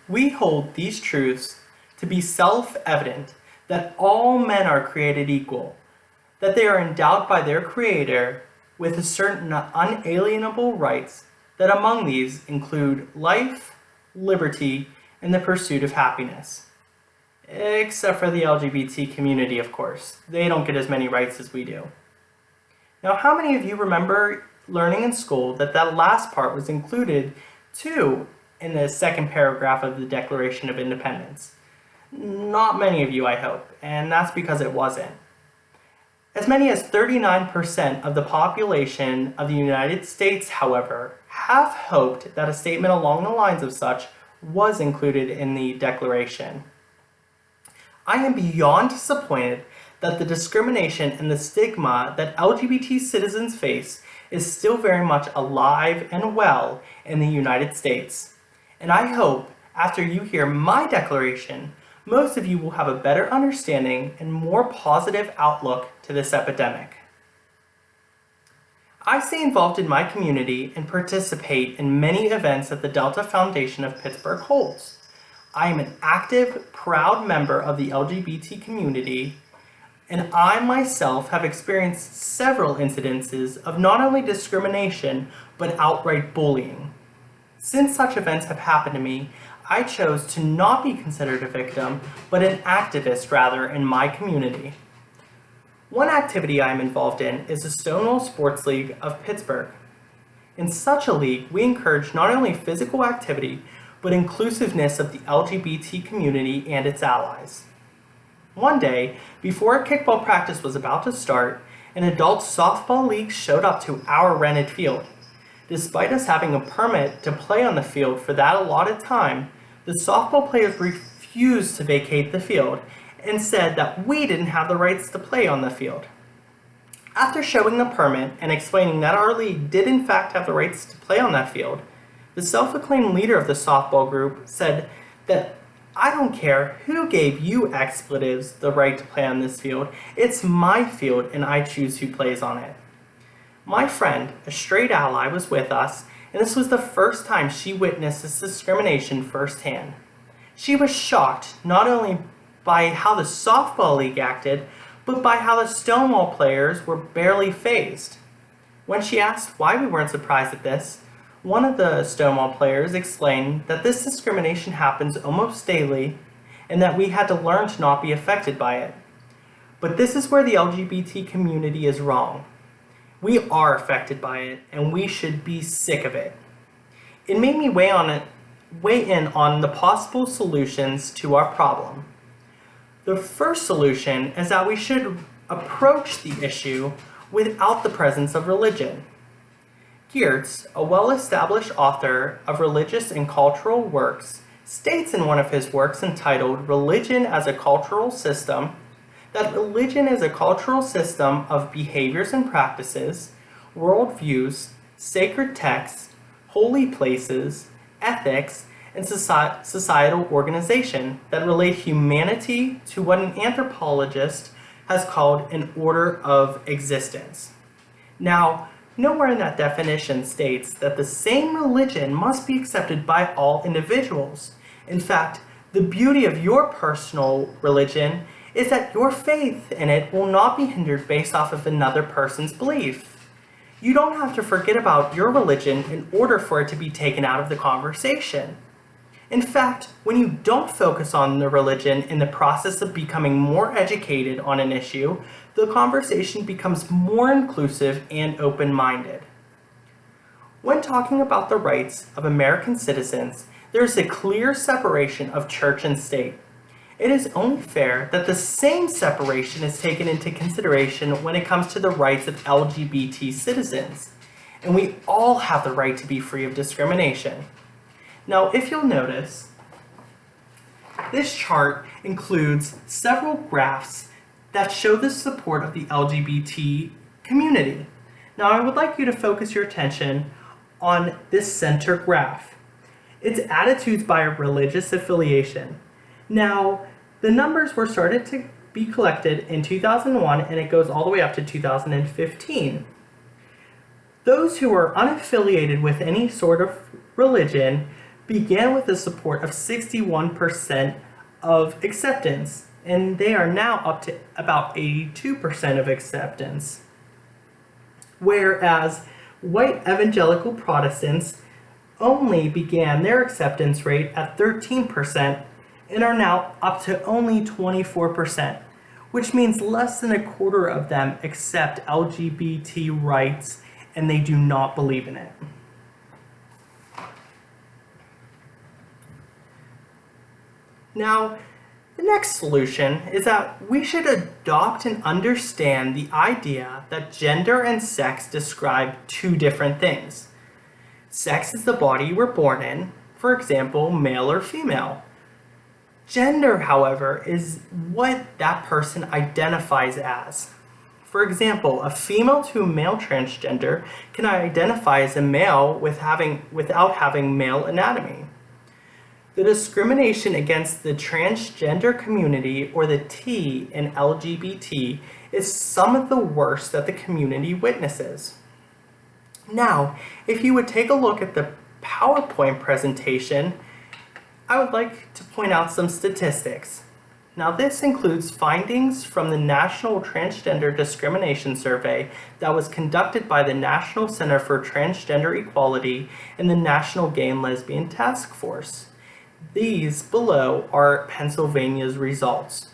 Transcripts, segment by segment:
We hold these truths to be self-evident that all men are created equal, that they are endowed by their Creator with certain unalienable rights, that among these include life, liberty, and the pursuit of happiness. Except for the LGBT community, of course. They don't get as many rights as we do. Now, how many of you remember learning in school that that last part was included too in the second paragraph of the Declaration of Independence? Not many of you, I hope, and that's because it wasn't. As many as 39% of the population of the United States, however, have hoped that a statement along the lines of such was included in the Declaration. I am beyond disappointed that the discrimination and the stigma that LGBT citizens face is still very much alive and well in the United States. And I hope, after you hear my declaration, most of you will have a better understanding and more positive outlook to this epidemic. I stay involved in my community and participate in many events that the Delta Foundation of Pittsburgh holds. I am an active, proud member of the LGBT community, and I myself have experienced several incidences of not only discrimination, but outright bullying. Since such events have happened to me, I chose to not be considered a victim, but an activist rather in my community. One activity I am involved in is the Stonewall Sports League of Pittsburgh. In such a league, we encourage not only physical activity, but inclusiveness of the LGBT community and its allies. One day, before a kickball practice was about to start, an adult softball league showed up to our rented field. Despite us having a permit to play on the field for that allotted time, the softball players refused to vacate the field and said that we didn't have the rights to play on the field. After showing the permit and explaining that our league did in fact have the rights to play on that field, the self-acclaimed leader of the softball group said that I don't care who gave you expletives the right to play on this field, it's my field and I choose who plays on it. My friend, a straight ally, was with us, and this was the first time she witnessed this discrimination firsthand. She was shocked not only by how the softball league acted, but by how the Stonewall players were barely fazed. When she asked why we weren't surprised at this, one of the Stonewall players explained that this discrimination happens almost daily and that we had to learn to not be affected by it. But this is where the LGBT community is wrong. We are affected by it, and we should be sick of it. It made me weigh in on the possible solutions to our problem. The first solution is that we should approach the issue without the presence of religion. Geertz, a well-established author of religious and cultural works, states in one of his works entitled Religion as a Cultural System that religion is a cultural system of behaviors and practices, worldviews, sacred texts, holy places, ethics, and societal organization that relate humanity to what an anthropologist has called an order of existence. Now, nowhere in that definition states that the same religion must be accepted by all individuals. In fact, the beauty of your personal religion is that your faith in it will not be hindered based off of another person's belief. You don't have to forget about your religion in order for it to be taken out of the conversation. In fact, when you don't focus on the religion in the process of becoming more educated on an issue, the conversation becomes more inclusive and open-minded. When talking about the rights of American citizens, there is a clear separation of church and state. It is only fair that the same separation is taken into consideration when it comes to the rights of LGBT citizens, and we all have the right to be free of discrimination. Now, if you'll notice, this chart includes several graphs that show the support of the LGBT community. Now, I would like you to focus your attention on this center graph. It's attitudes by religious affiliation. Now, the numbers were started to be collected in 2001 and it goes all the way up to 2015. Those who are unaffiliated with any sort of religion began with the support of 61% of acceptance, and they are now up to about 82% of acceptance. Whereas white evangelical Protestants only began their acceptance rate at 13% and are now up to only 24%, which means less than a quarter of them accept LGBT rights and they do not believe in it. Now, the next solution is that we should adopt and understand the idea that gender and sex describe two different things. Sex is the body you were born in, for example, male or female. Gender, however, is what that person identifies as. For example, a female to a male transgender can identify as a male without having male anatomy. The discrimination against the transgender community, or the T in LGBT, is some of the worst that the community witnesses. Now, if you would take a look at the PowerPoint presentation, I would like to point out some statistics. Now, this includes findings from the National Transgender Discrimination Survey that was conducted by the National Center for Transgender Equality and the National Gay and Lesbian Task Force. These below are Pennsylvania's results.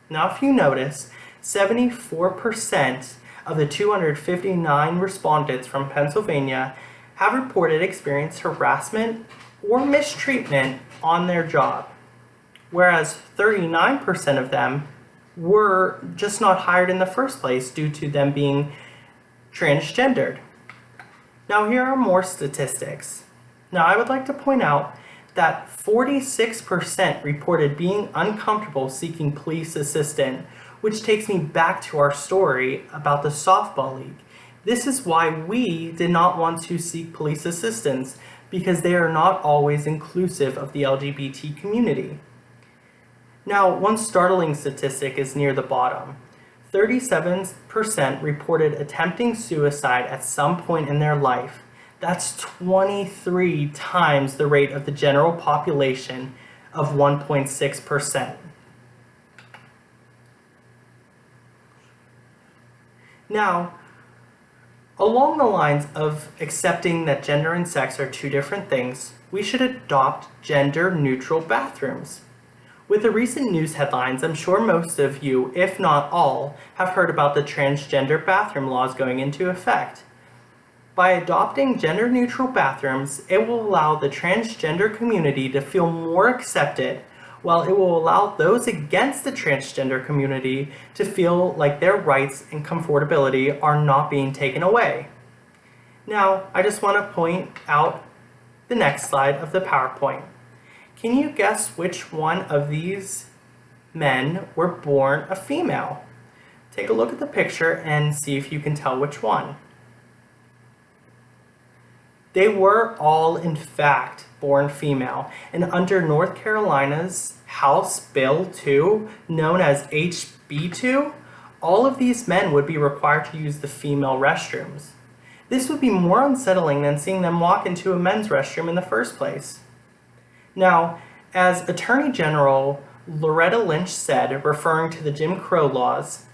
Now, if you notice, 74% of the 259 respondents from Pennsylvania have reported experienced harassment or mistreatment on their job, whereas 39% of them were just not hired in the first place due to them being transgendered. Now, here are more statistics. Now, I would like to point out that 46% reported being uncomfortable seeking police assistance, which takes me back to our story about the softball league. This is why we did not want to seek police assistance, because they are not always inclusive of the LGBT community. Now, one startling statistic is near the bottom. 37% reported attempting suicide at some point in their life. That's 23 times the rate of the general population of 1.6%. Now, along the lines of accepting that gender and sex are two different things, we should adopt gender-neutral bathrooms. With the recent news headlines, I'm sure most of you, if not all, have heard about the transgender bathroom laws going into effect. By adopting gender-neutral bathrooms, it will allow the transgender community to feel more accepted, while it will allow those against the transgender community to feel like their rights and comfortability are not being taken away. Now, I just want to point out the next slide of the PowerPoint. Can you guess which one of these men were born a female? Take a look at the picture and see if you can tell which one. They were all, in fact, born female, and under North Carolina's House Bill 2, known as HB 2, all of these men would be required to use the female restrooms. This would be more unsettling than seeing them walk into a men's restroom in the first place. Now, as Attorney General Loretta Lynch said, referring to the Jim Crow laws,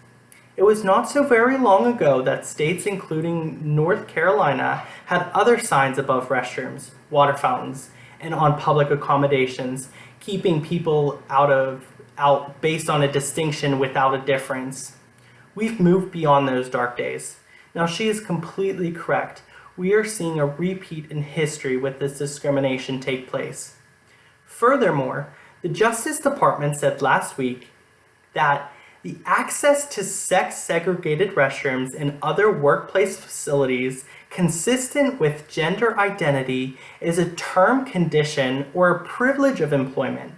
it was not so very long ago that states including North Carolina had other signs above restrooms, water fountains, and on public accommodations, keeping people out based on a distinction without a difference. We've moved beyond those dark days. Now, she is completely correct. We are seeing a repeat in history with this discrimination take place. Furthermore, the Justice Department said last week that the access to sex-segregated restrooms and other workplace facilities consistent with gender identity is a term, condition, or a privilege of employment.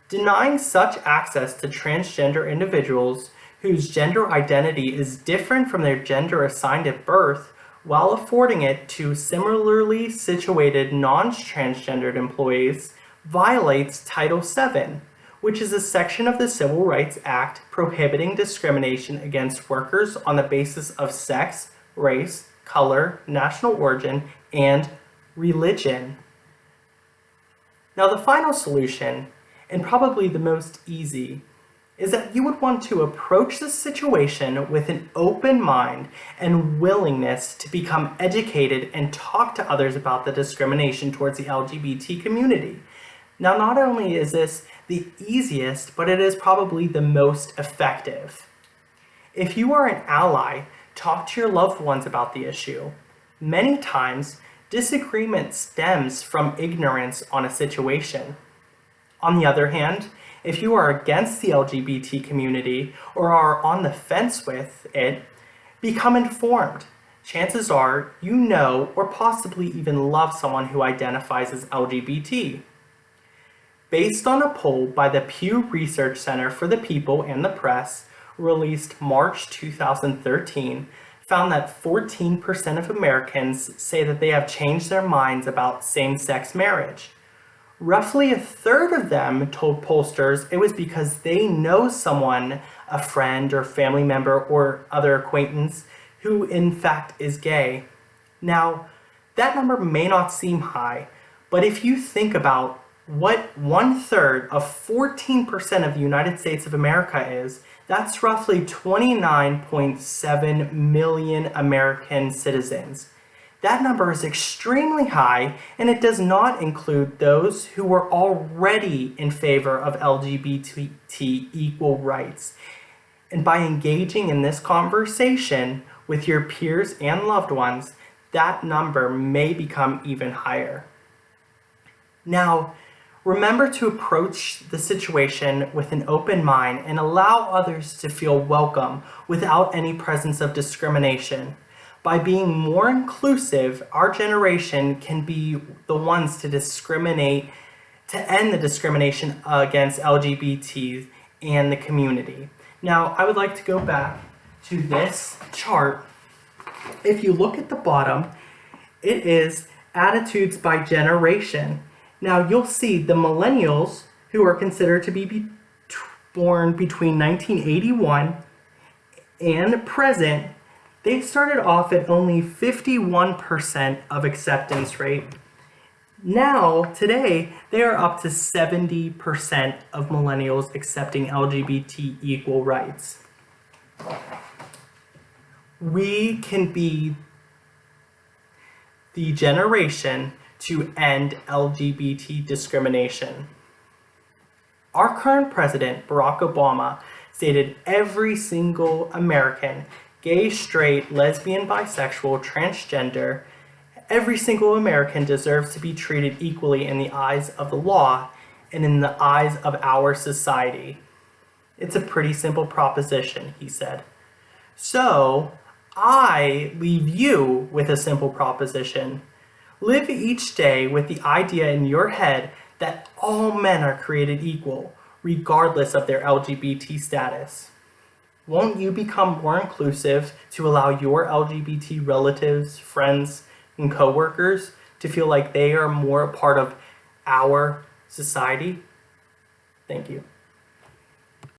Denying such access to transgender individuals whose gender identity is different from their gender assigned at birth, while affording it to similarly situated non-transgendered employees, violates Title VII, which is a section of the Civil Rights Act prohibiting discrimination against workers on the basis of sex, race, color, national origin, and religion. Now the final solution, and probably the most easy, is that you would want to approach the situation with an open mind and willingness to become educated and talk to others about the discrimination towards the LGBT community. Now, not only is this the easiest, but it is probably the most effective. If you are an ally, talk to your loved ones about the issue. Many times, disagreement stems from ignorance on a situation. On the other hand, if you are against the LGBT community or are on the fence with it, become informed. Chances are you know or possibly even love someone who identifies as LGBT. Based on a poll by the Pew Research Center for the People and the Press, released March 2013, found that 14% of Americans say that they have changed their minds about same-sex marriage. Roughly a third of them told pollsters it was because they know someone, a friend or family member or other acquaintance, who in fact is gay. Now, that number may not seem high, but if you think about what 1/3 of 14% of the United States of America is, that's roughly 29.7 million American citizens. That number is extremely high, and it does not include those who were already in favor of LGBT equal rights. And by engaging in this conversation with your peers and loved ones, that number may become even higher. Now, remember to approach the situation with an open mind and allow others to feel welcome without any presence of discrimination. By being more inclusive, our generation can be the ones to end the discrimination against LGBTs and the community. Now, I would like to go back to this chart. If you look at the bottom, it is attitudes by generation. Now, you'll see the millennials, who are considered to be born between 1981 and present, they started off at only 51% of acceptance rate. Now, today, they are up to 70% of millennials accepting LGBT equal rights. We can be the generation to end LGBT discrimination. Our current president, Barack Obama, stated every single American, gay, straight, lesbian, bisexual, transgender, every single American deserves to be treated equally in the eyes of the law and in the eyes of our society. It's a pretty simple proposition, he said. So, I leave you with a simple proposition. Live each day with the idea in your head that all men are created equal, regardless of their LGBT status. Won't you become more inclusive to allow your LGBT relatives, friends, and coworkers to feel like they are more a part of our society? Thank you.